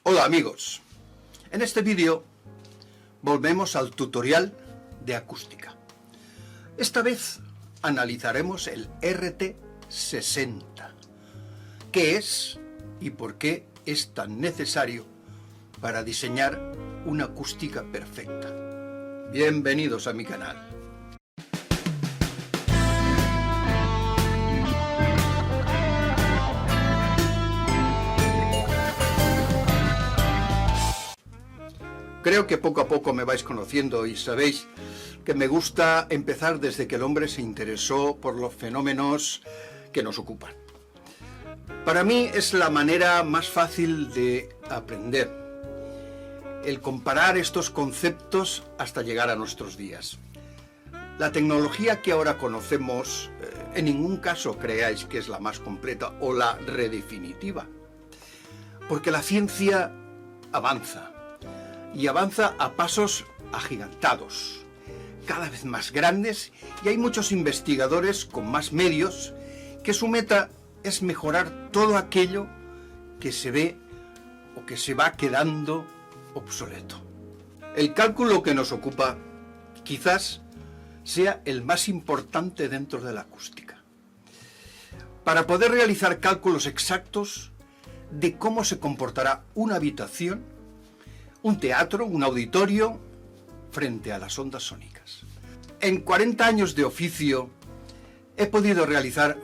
Hola amigos, en este vídeo volvemos al tutorial de acústica. Esta vez analizaremos el RT60. ¿Qué es y por qué es tan necesario para diseñar una acústica perfecta? Bienvenidos a mi canal. Creo que poco a poco me vais conociendo y sabéis que me gusta empezar desde que el hombre se interesó por los fenómenos que nos ocupan. Para mí es la manera más fácil de aprender, el comparar estos conceptos hasta llegar a nuestros días. La tecnología que ahora conocemos, en ningún caso creáis que es la más completa o la redefinitiva, porque la ciencia avanza. Y avanza a pasos agigantados, cada vez más grandes, y hay muchos investigadores con más medios que su meta es mejorar todo aquello que se ve o que se va quedando obsoleto. El cálculo que nos ocupa quizás sea el más importante dentro de la acústica. Para poder realizar cálculos exactos de cómo se comportará una habitación, un teatro, un auditorio, frente a las ondas sónicas. En 40 años de oficio he podido realizar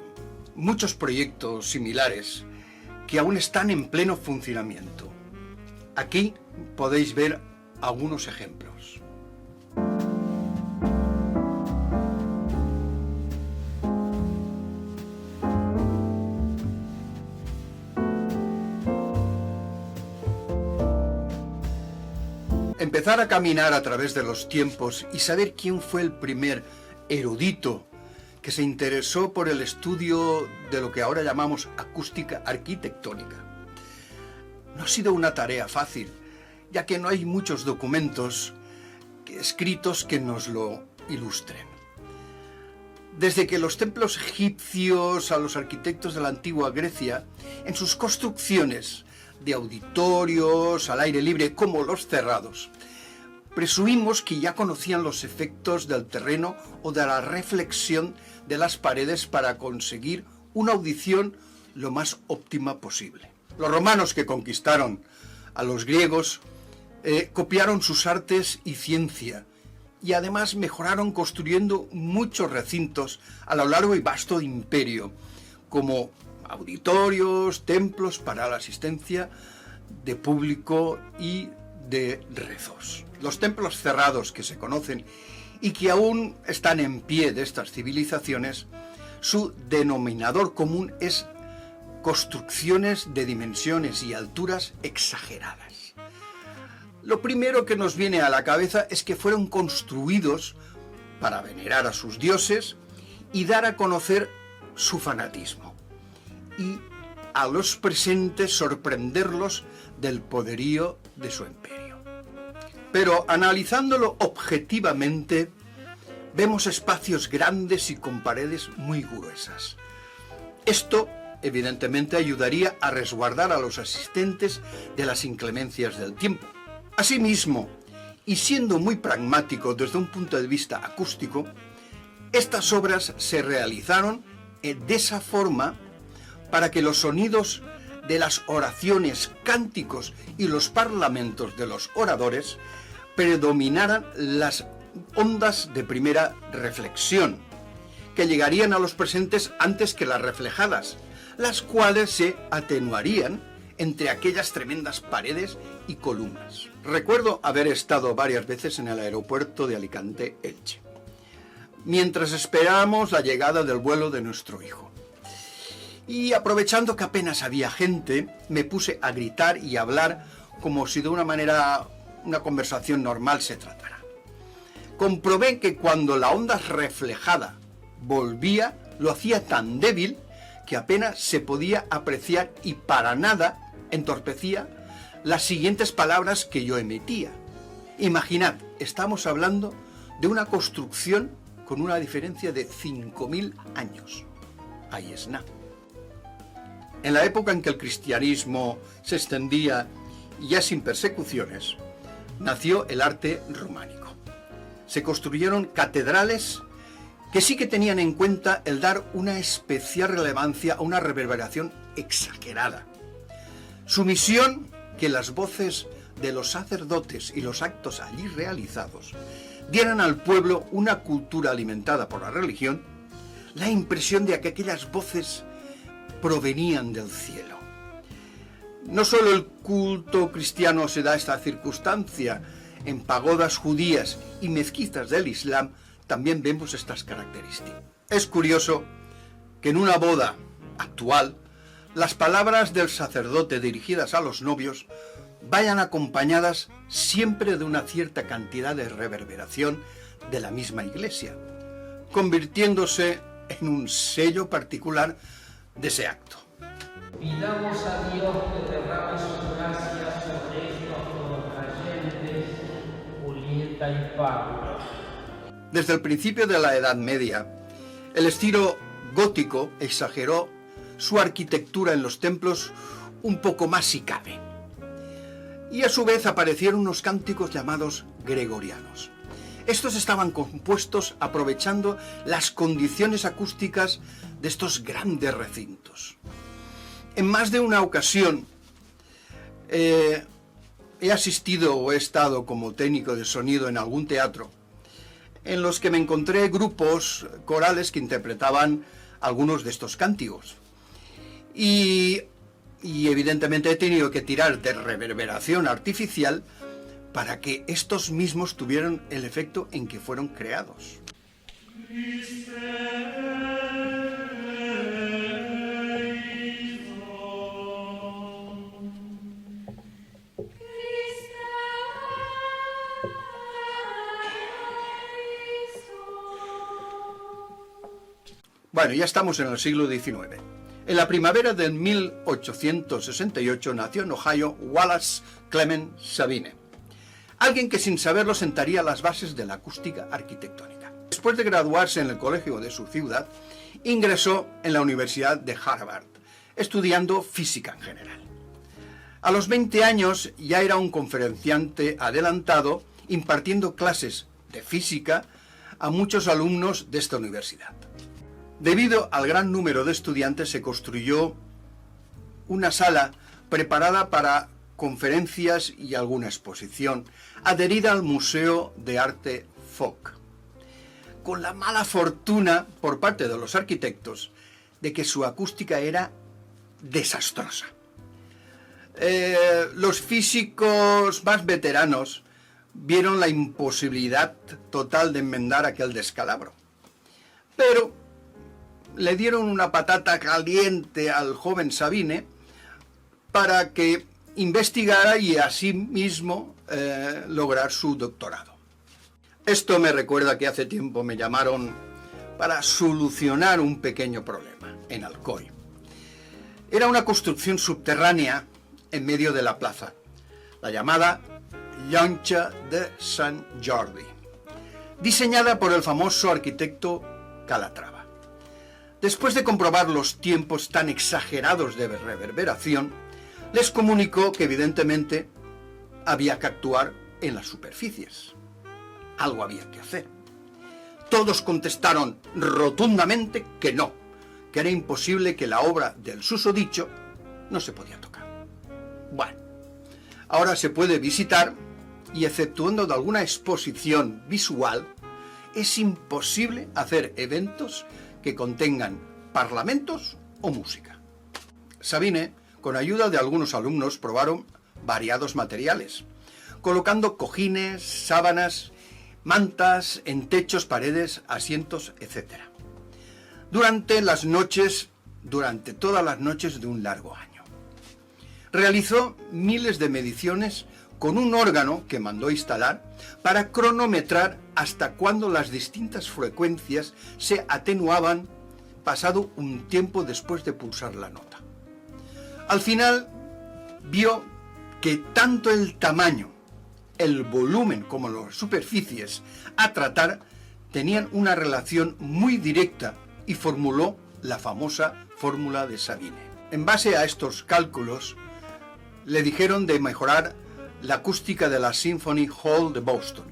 muchos proyectos similares que aún están en pleno funcionamiento. Aquí podéis ver algunos ejemplos. Empezar a caminar a través de los tiempos y saber quién fue el primer erudito que se interesó por el estudio de lo que ahora llamamos acústica arquitectónica. No ha sido una tarea fácil, ya que no hay muchos documentos escritos que nos lo ilustren. Desde que los templos egipcios a los arquitectos de la antigua Grecia, en sus construcciones de auditorios al aire libre como los cerrados, presumimos que ya conocían los efectos del terreno o de la reflexión de las paredes para conseguir una audición lo más óptima posible. Los romanos, que conquistaron a los griegos, copiaron sus artes y ciencia, y además mejoraron construyendo muchos recintos a lo largo y vasto imperio, como auditorios, templos para la asistencia de público y de rezos. Los templos cerrados que se conocen y que aún están en pie de estas civilizaciones, su denominador común es construcciones de dimensiones y alturas exageradas. Lo primero que nos viene a la cabeza es que fueron construidos para venerar a sus dioses y dar a conocer su fanatismo, y a los presentes sorprenderlos del poderío de su imperio. Pero analizándolo objetivamente, vemos espacios grandes y con paredes muy gruesas. Esto, evidentemente, ayudaría a resguardar a los asistentes de las inclemencias del tiempo. Asimismo, y siendo muy pragmático desde un punto de vista acústico, estas obras se realizaron de esa forma para que los sonidos de las oraciones, cánticos y los parlamentos de los oradores predominaran las ondas de primera reflexión, que llegarían a los presentes antes que las reflejadas, las cuales se atenuarían entre aquellas tremendas paredes y columnas. Recuerdo haber estado varias veces en el aeropuerto de Alicante-Elche, mientras esperábamos la llegada del vuelo de nuestro hijo. Y aprovechando que apenas había gente, me puse a gritar y a hablar como si de una conversación normal se tratara. Comprobé que cuando la onda reflejada volvía, lo hacía tan débil que apenas se podía apreciar y para nada entorpecía las siguientes palabras que yo emitía. Imaginad, estamos hablando de una construcción con una diferencia de 5.000 años. Ahí es nada. En la época en que el cristianismo se extendía ya sin persecuciones, nació el arte románico. Se construyeron catedrales que sí que tenían en cuenta el dar una especial relevancia a una reverberación exagerada. Su misión, que las voces de los sacerdotes y los actos allí realizados dieran al pueblo una cultura alimentada por la religión, la impresión de que aquellas voces provenían del cielo. No solo el culto cristiano se da esta circunstancia, en pagodas judías y mezquitas del Islam también vemos estas características. Es curioso que en una boda actual, las palabras del sacerdote dirigidas a los novios vayan acompañadas siempre de una cierta cantidad de reverberación de la misma iglesia, convirtiéndose en un sello particular de ese acto. Pidamos a Dios que derrame su gracia sobre estos creyentes, Julieta y Pablo. Desde el principio de la Edad Media, el estilo gótico exageró su arquitectura en los templos un poco más si cabe. Y a su vez aparecieron unos cánticos llamados gregorianos. Estos estaban compuestos aprovechando las condiciones acústicas de estos grandes recintos. En más de una ocasión he asistido o he estado como técnico de sonido en algún teatro en los que me encontré grupos corales que interpretaban algunos de estos cánticos. Y evidentemente he tenido que tirar de reverberación artificial para que estos mismos tuvieran el efecto en que fueron creados. Bueno, ya estamos en el siglo XIX. En la primavera del 1868 nació en Ohio Wallace Clement Sabine, alguien que sin saberlo sentaría las bases de la acústica arquitectónica. Después de graduarse en el colegio de su ciudad, ingresó en la Universidad de Harvard, estudiando física en general. A los 20 años ya era un conferenciante adelantado, impartiendo clases de física a muchos alumnos de esta universidad. Debido al gran número de estudiantes, se construyó una sala preparada para conferencias y alguna exposición, adherida al Museo de Arte Foch, con la mala fortuna por parte de los arquitectos de que su acústica era desastrosa. Los físicos más veteranos vieron la imposibilidad total de enmendar aquel descalabro, pero le dieron una patata caliente al joven Sabine para que investigara y así mismo lograr su doctorado. Esto me recuerda que hace tiempo me llamaron para solucionar un pequeño problema en Alcoy. Era una construcción subterránea en medio de la plaza, la llamada Llonja de Sant Jordi, diseñada por el famoso arquitecto Calatrava. Después de comprobar los tiempos tan exagerados de reverberación, les comunicó que evidentemente había que actuar en las superficies. Algo había que hacer. Todos contestaron rotundamente que no, que era imposible, que la obra del susodicho no se podía tocar. Bueno, ahora se puede visitar y, exceptuando de alguna exposición visual, es imposible hacer eventos que contengan parlamentos o música. Sabine, con ayuda de algunos alumnos, probaron variados materiales, colocando cojines, sábanas, mantas en techos, paredes, asientos, etc. Durante todas las noches de un largo año. Realizó miles de mediciones con un órgano que mandó instalar para cronometrar hasta cuándo las distintas frecuencias se atenuaban pasado un tiempo después de pulsar la nota. Al final vio que tanto el tamaño, el volumen como las superficies a tratar tenían una relación muy directa y formuló la famosa fórmula de Sabine. En base a estos cálculos, le dijeron de mejorar la acústica de la Symphony Hall de Boston.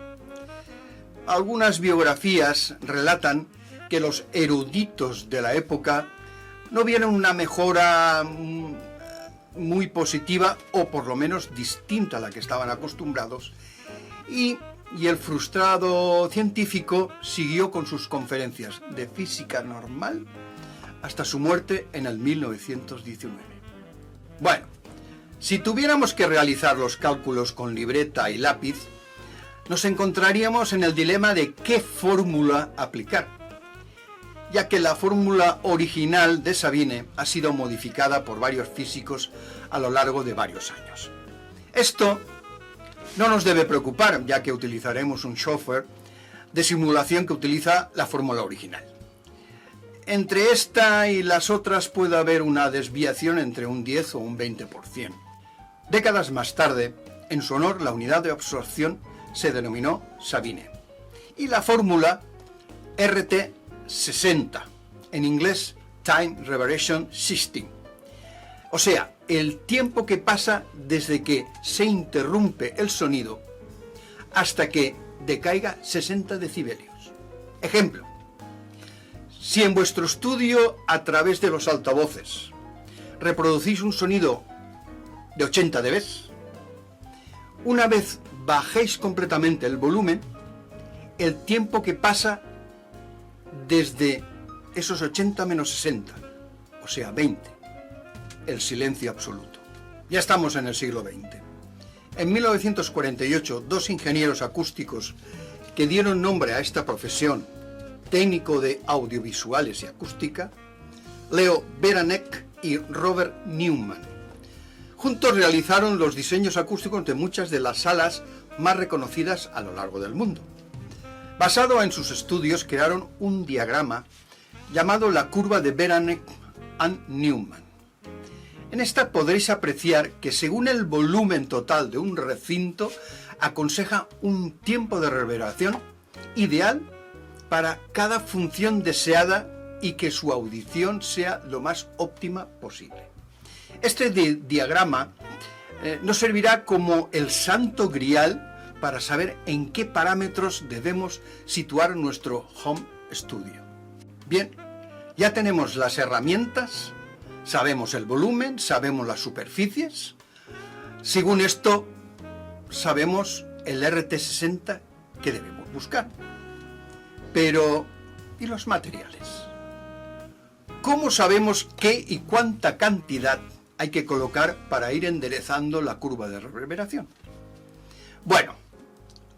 Algunas biografías relatan que los eruditos de la época no vieron una mejora muy positiva, o por lo menos distinta a la que estaban acostumbrados, y el frustrado científico siguió con sus conferencias de física normal hasta su muerte en el 1919. Bueno, si tuviéramos que realizar los cálculos con libreta y lápiz, nos encontraríamos en el dilema de qué fórmula aplicar, ya que la fórmula original de Sabine ha sido modificada por varios físicos a lo largo de varios años. Esto no nos debe preocupar, ya que utilizaremos un software de simulación que utiliza la fórmula original. Entre esta y las otras puede haber una desviación entre un 10 o un 20%. Décadas más tarde, en su honor, la unidad de absorción se denominó Sabine y la fórmula RT60, en inglés Time Reverberation System. O sea, el tiempo que pasa desde que se interrumpe el sonido hasta que decaiga 60 decibelios. Ejemplo: si en vuestro estudio, a través de los altavoces, reproducís un sonido de 80 dB, una vez bajéis completamente el volumen, el tiempo que pasa desde esos 80 menos 60, o sea 20, el silencio absoluto. Ya estamos en el siglo XX. En 1948, dos ingenieros acústicos que dieron nombre a esta profesión, técnico de audiovisuales y acústica, Leo Beranek y Robert Newman, juntos realizaron los diseños acústicos de muchas de las salas más reconocidas a lo largo del mundo. Basado en sus estudios, crearon un diagrama llamado la curva de Beranek and Newman. En esta podréis apreciar que según el volumen total de un recinto, aconseja un tiempo de reverberación ideal para cada función deseada y que su audición sea lo más óptima posible. Este diagrama nos servirá como el santo grial para saber en qué parámetros debemos situar nuestro home studio. Bien, ya tenemos las herramientas, sabemos el volumen, sabemos las superficies. Según esto, sabemos el RT60 que debemos buscar. Pero, ¿y los materiales? ¿Cómo sabemos qué y cuánta cantidad hay que colocar para ir enderezando la curva de reverberación? Bueno,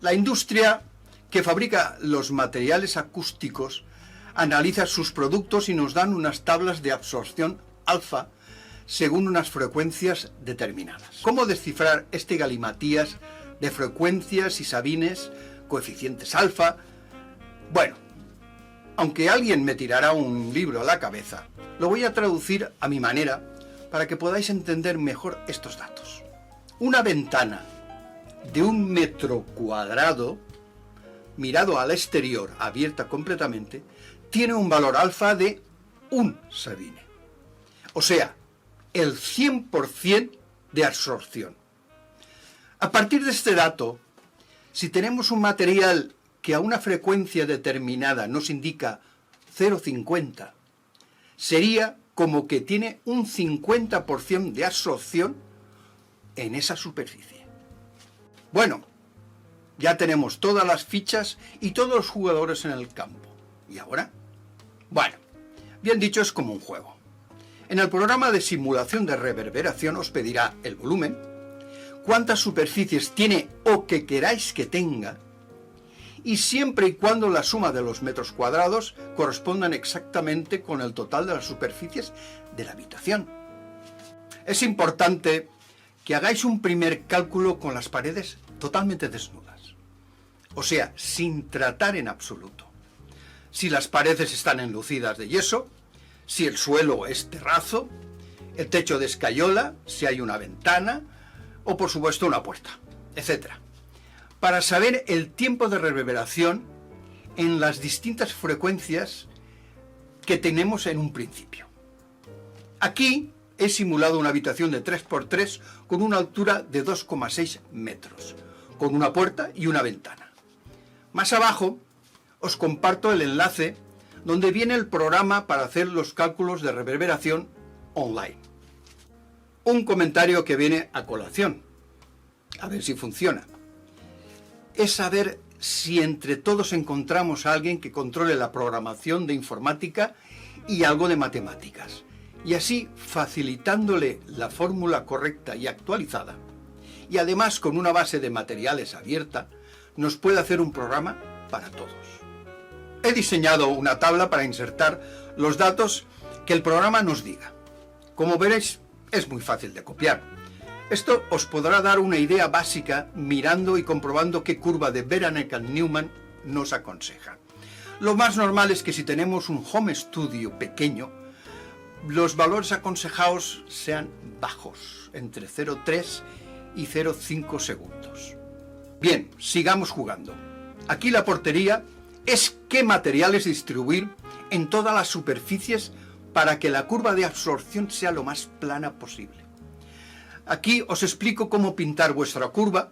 la industria que fabrica los materiales acústicos analiza sus productos y nos dan unas tablas de absorción alfa según unas frecuencias determinadas. ¿Cómo descifrar este galimatías de frecuencias y sabines, coeficientes alfa? Bueno, aunque alguien me tirará un libro a la cabeza, lo voy a traducir a mi manera para que podáis entender mejor estos datos. Una ventana de 1 metro cuadrado, mirado al exterior, abierta completamente, tiene un valor alfa de 1 sabine. O sea, el 100% de absorción. A partir de este dato, si tenemos un material que a una frecuencia determinada nos indica 0,50, sería como que tiene un 50% de absorción en esa superficie. Bueno, ya tenemos todas las fichas y todos los jugadores en el campo. ¿Y ahora? Bueno, bien dicho, es como un juego. En el programa de simulación de reverberación os pedirá el volumen, cuántas superficies tiene o que queráis que tenga, y siempre y cuando la suma de los metros cuadrados correspondan exactamente con el total de las superficies de la habitación. Es importante que hagáis un primer cálculo con las paredes totalmente desnudas, o sea, sin tratar en absoluto. Si las paredes están enlucidas de yeso, si el suelo es terrazo, el techo de escayola, si hay una ventana, o por supuesto una puerta, etc. Para saber el tiempo de reverberación en las distintas frecuencias que tenemos en un principio. Aquí he simulado una habitación de 3×3 con una altura de 2,6 metros, con una puerta y una ventana. Más abajo os comparto el enlace donde viene el programa para hacer los cálculos de reverberación online. Un comentario que viene a colación, a ver si funciona, es saber si entre todos encontramos a alguien que controle la programación de informática y algo de matemáticas, y así facilitándole la fórmula correcta y actualizada, y además con una base de materiales abierta, nos puede hacer un programa para todos. He diseñado una tabla para insertar los datos que el programa nos diga. Como veréis, es muy fácil de copiar. Esto os podrá dar una idea básica mirando y comprobando qué curva de Beranek-Newman nos aconseja. Lo más normal es que si tenemos un home studio pequeño, los valores aconsejados sean bajos, entre 0,3 y 0,5 segundos. Bien, sigamos jugando. Aquí la portería es qué materiales distribuir en todas las superficies para que la curva de absorción sea lo más plana posible. Aquí os explico cómo pintar vuestra curva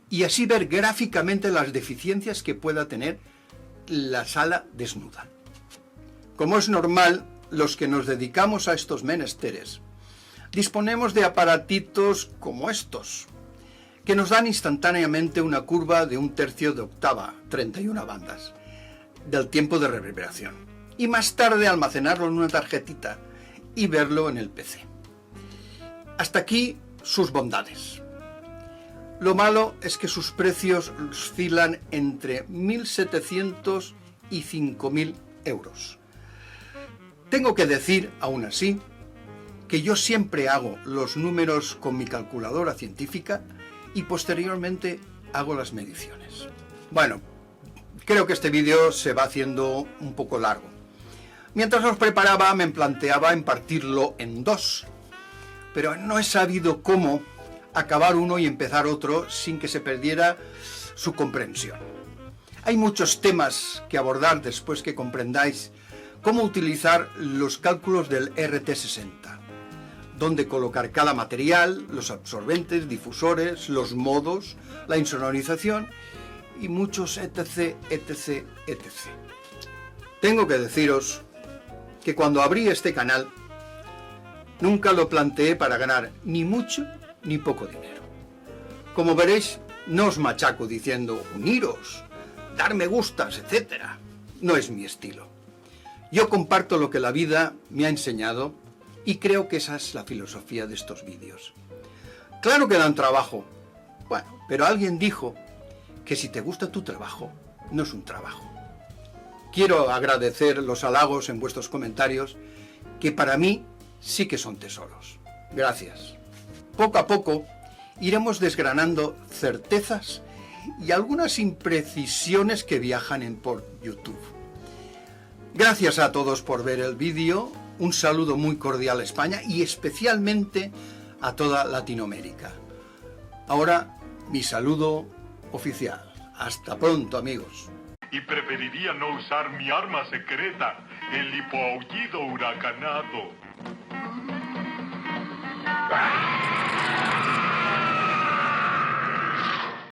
y así ver gráficamente las deficiencias que pueda tener la sala desnuda. Como es normal, los que nos dedicamos a estos menesteres disponemos de aparatitos como estos, que nos dan instantáneamente una curva de 1/3 de octava, 31 bandas, del tiempo de reverberación, y más tarde almacenarlo en una tarjetita y verlo en el PC. Hasta aquí sus bondades. Lo malo es que sus precios oscilan entre 1.700 y 5.000 euros. Tengo que decir, aún así, que yo siempre hago los números con mi calculadora científica y posteriormente hago las mediciones. Bueno, creo que este vídeo se va haciendo un poco largo. Mientras los preparaba me planteaba en partirlo en dos, pero no he sabido cómo acabar uno y empezar otro sin que se perdiera su comprensión. Hay muchos temas que abordar después que comprendáis cómo utilizar los cálculos del RT60, dónde colocar cada material, los absorbentes, difusores, los modos, la insonorización y muchos etc, etc, etc. Tengo que deciros que cuando abrí este canal nunca lo planteé para ganar ni mucho ni poco dinero. Como veréis, no os machaco diciendo uniros, dar me gustas, etc. No es mi estilo. Yo comparto lo que la vida me ha enseñado y creo que esa es la filosofía de estos vídeos. Claro que dan trabajo. Bueno, pero alguien dijo que si te gusta tu trabajo, no es un trabajo. Quiero agradecer los halagos en vuestros comentarios, que para mí sí que son tesoros. Gracias. Poco a poco iremos desgranando certezas y algunas imprecisiones que viajan por YouTube. Gracias a todos por ver el vídeo, un saludo muy cordial a España y especialmente a toda Latinoamérica. Ahora mi saludo oficial. Hasta pronto, amigos. Y preferiría no usar mi arma secreta, el hipoaullido huracanado.